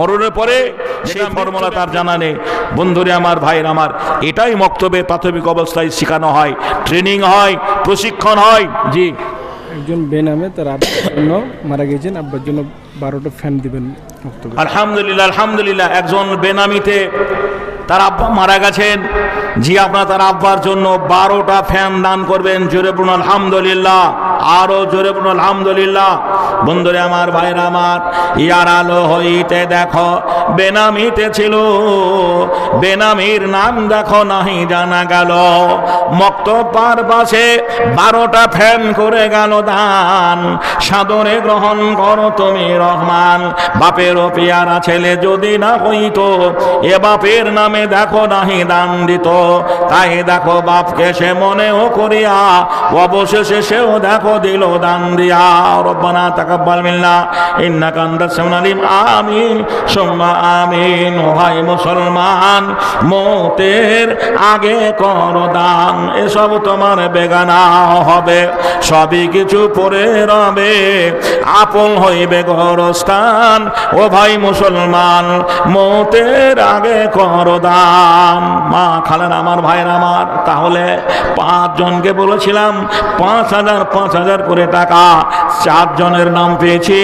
মরণের পরে সেই ফর্মুলা তার জানা নেই। বন্ধুরে আমার, ভাইয়ের আমার, এটাই মক্তবে প্রাথমিক অবস্থায় শেখানো হয়, ট্রেনিং হয়, প্রশিক্ষণ হয়। জি, একজন বেনামে তার আব্বার জন্য মারা গেছেন, আব্বার জন্য 12টা ফ্যান দিবেন মক্তবে। আলহামদুলিল্লাহ, আলহামদুলিল্লাহ। একজন বেনামিতে তার আব্বা মারা গেছেন, জি, আপনার তার আব্বার জন্য 12টা ফ্যান দান করবেন। জোরে বলুন আলহামদুলিল্লাহ, আরো জোরে বলুন আলহামদুলিল্লাহ। বন্ধুরে আমার, ভাইরা আমার, ইয়ার আলো হইতে দেখো বেনামিতে ছিল, বেনামির নাম দেখো নাহি জানা গেল। মক্তব পার পাশে 12টা ফ্যান করে গেল দান, সাদরে গ্রহণ করো তুমি রহমান। বাপেরও পেয়ারা ছেলে যদি না হইতো, এ বাপের নামে দেখো নাহি দান দিত। তাই দেখো বাপকে সে মনেও করিয়া, অবশেষে সেও দেখো দিল দান দিয়া। রব্বানা তাকাব্বাল মিন্না ইন্নাকা আনতাস সামিউল আলিম। আমিন সুম্মা আমিন। ভাই মুসলমান, মতের আগে করো দান, এসব তোমার বেগানা হবে, সবই কিছু পরে রবে, আপন হইবে গোরস্থান। ও ভাই মুসলমান, মতের আগে করো দান। মা খালেন আমার, ভাইয়ের আমার, তাহলে 5 জনকে বলেছিলাম 5,000 করে টাকা, 4 জনের নাম পেয়েছি।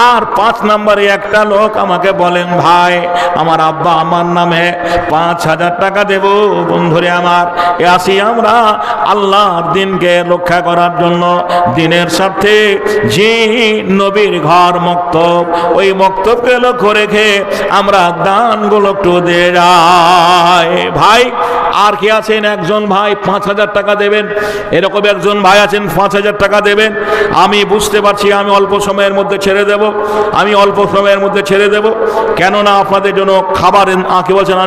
আর 5 নম্বরে একটা লোক আমাকে বলেন, ভাই আমার আব্বা আমার নামে 5,000 টাকা দেব। বন্ধুরে আমার, আসি আমরা আল্লাহর দিনকে রক্ষা করার জন্য, দিনের সাথে যে নবীর ঘর মক্তব, ওই মক্তবকে লক্ষ্য রেখে আমরা দানগুলো একটু দিয়ে যাই। ভাই আর কি আছেন? একজন ভাই 5,000 টাকা দেবেন, এরকম একজন ভাই আছেন 5,000 টাকা দেবেন। আমি বুঝতে পারছি আমি অল্প সময়ের মধ্যে ছেড়ে দেব, আমি অল্প সময়ের মধ্যে ছেড়ে দেব, কেননা আপনাদের জন্য খাবার কি বলছেন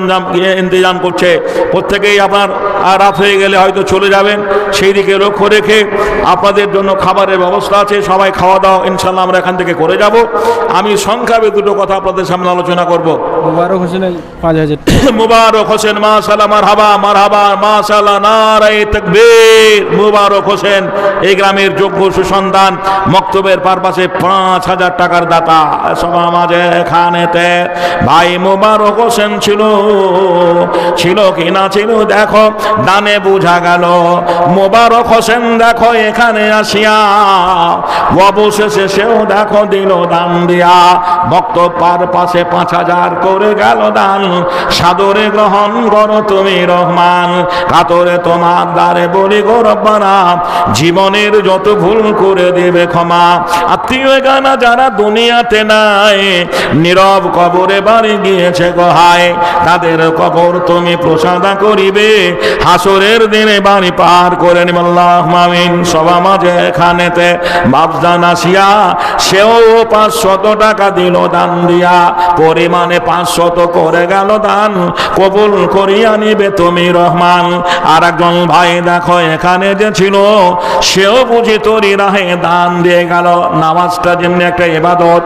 ইন্তজাম করছে। প্রত্যেকেই আপনার রাত হয়ে গেলে হয়তো চলে যাবেন, সেই দিকে লক্ষ্য রেখে আপনাদের জন্য খাবারের ব্যবস্থা আছে, সবাই খাওয়া দাওয়া ইনশাল্লাহ আমরা এখান থেকে করে যাব। আমি সংক্ষেপে 2টো কথা আপনাদের সামনে আলোচনা করব। মুবারক হোসেন 5,000 মুবারক হোসেন, মাশাআল্লাহ, মারহাবা মারহাবা, মাশাআল্লাহ, নারায়ে তাকবীর। মুবারক হোসেন এই গ্রামের যোগ্য সুসন্তান, মক্তবের পারপাসে 5,000 টাকার দাতা। সবার মাঝে এখানেতে ভাই মুবারক হোসেন ছিল কি না ছিল দেখো দানে বোঝা গেল। মুবারক হোসেন দেখো এখানে আসিয়া, অবশেষে সেও দেখো দিল দান দিয়া। মক্তব পারপাসে 5,000 করে গেল দান, সাদরে গ্রহণ করো তুমি রহমান। কাতরে তোমার দ্বারে বলি গো রব্বানা, জীবনের যত ভুল করে দেবে ক্ষমা। আত্মীয় গানা যারা দুনিয়াতে নাই, নীরব কবরে বাড়ি গিয়েছে গোহায়, তাদের কবর তুমি প্রসাদা করিবে, হাসরের দিনে বাড়ি পার করে নিবে। আল্লাহুম্মা আমিন। সবার মাঝে এখানেতে বাপজান আসিয়া, সেও 500 টাকা দিল দান দিয়া, পরিমাণে 500 করে গেল দান, কবুল করিয়া নিবে তুমি রহমান। আর একজন ভাই দেখো এখানে যে ছিল, সেও বুঝি তোরই রাহে দান দিয়ে গেল। নামাজটা যেমনি একটা ইবাদত,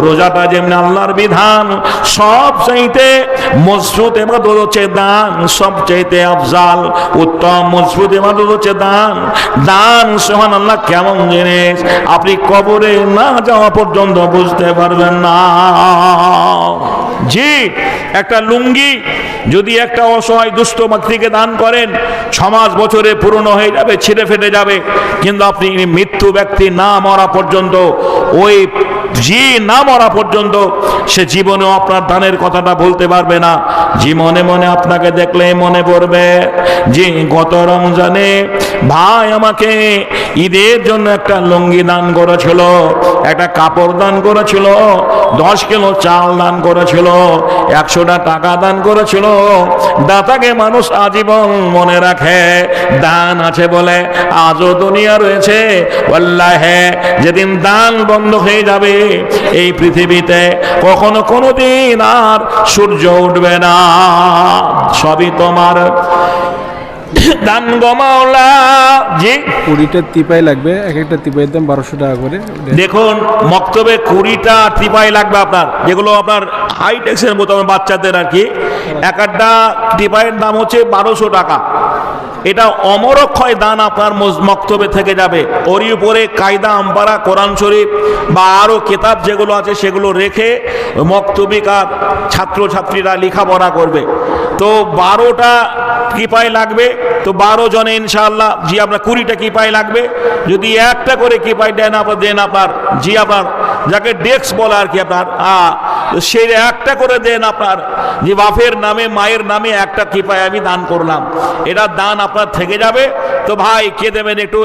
রোজাটা যেমনি আল্লাহর বিধান, সব চাইতে মজবুত ইবাদত হচ্ছে দান, সবচাইতে আফজাল উত্তম মজবুত ইবাদত হচ্ছে দান। দান সুবহানাল্লাহ কেমন জিনিস, আপনি কবরে না যাওয়া পর্যন্ত বুঝতে পারবেন না। জি, একটা লুঙ্গি যদি একটা অসহায় দুস্থ ব্যক্তিকে দান করেন, 6 মাস বছরে পুরনো হয়ে যাবে, ছিঁড়ে ফেটে যাবে, কিন্তু আপনি মৃত্যু ব্যক্তি না মরা পর্যন্ত, ওই জি না মরা পর্যন্ত সে জীবনেও আপনার দানের কথাটা বলতে পারবে না। জীবনে মনে আপনাকে দেখলে মনে পড়বে যে গত রমজানে ভাই আমাকে ঈদের জন্য একটা লুঙ্গি দান করেছিল, একটা কাপড় দান করেছিল, 10 কিলো চাল দান করেছিল, 100টা টাকা দান করেছিল। দাতাকে মানুষ আজীবন মনে রাখে, দান আছে বলে আজও দুনিয়া রয়েছে। ওয়াল্লাহি যেদিন দান বন্ধ হয়ে যাবে এই পৃথিবীতে, কখনো কোনোদিন আর সূর্য উঠবে না, সবই তোমার দান গো মাওলা। জি, 20টা টিপাই লাগবে, এক একটা টিপাইয়ের দাম 1200 টাকা করে। দেখুন মক্তবে 20টা টিপাই লাগবে আপনার, যেগুলো আপনার হাইটেক্সের মতো বাচ্চাদের আর কি। এক একটা টিপাইয়ের দাম হচ্ছে 1200 টাকা। এটা অমরক্ষয় দান আপনার মক্তবে থেকে যাবে। ওরই উপরে কায়দা আমপারা, কোরআন শরীফ বা আরও কেতাব যেগুলো আছে সেগুলো রেখে মক্তবিকার ছাত্রছাত্রীরা লেখাপড়া করবে। তো 12টা কিপায় লাগবে, তো 12 জনে ইনশাআল্লাহ জি আপনার 20টা কিপায় লাগবে। যদি একটা করে কিপায় দেন আপনার জি আপনার যাকে ডেস্ক বলে আর কি আপনার সেই একটা করে দেন আপনার যে বাপের নামে মায়ের নামে একটা কিপায় আমি দান করলাম, এটা দান আপনার থেকে যাবে। তো ভাই কে দেবেন একটু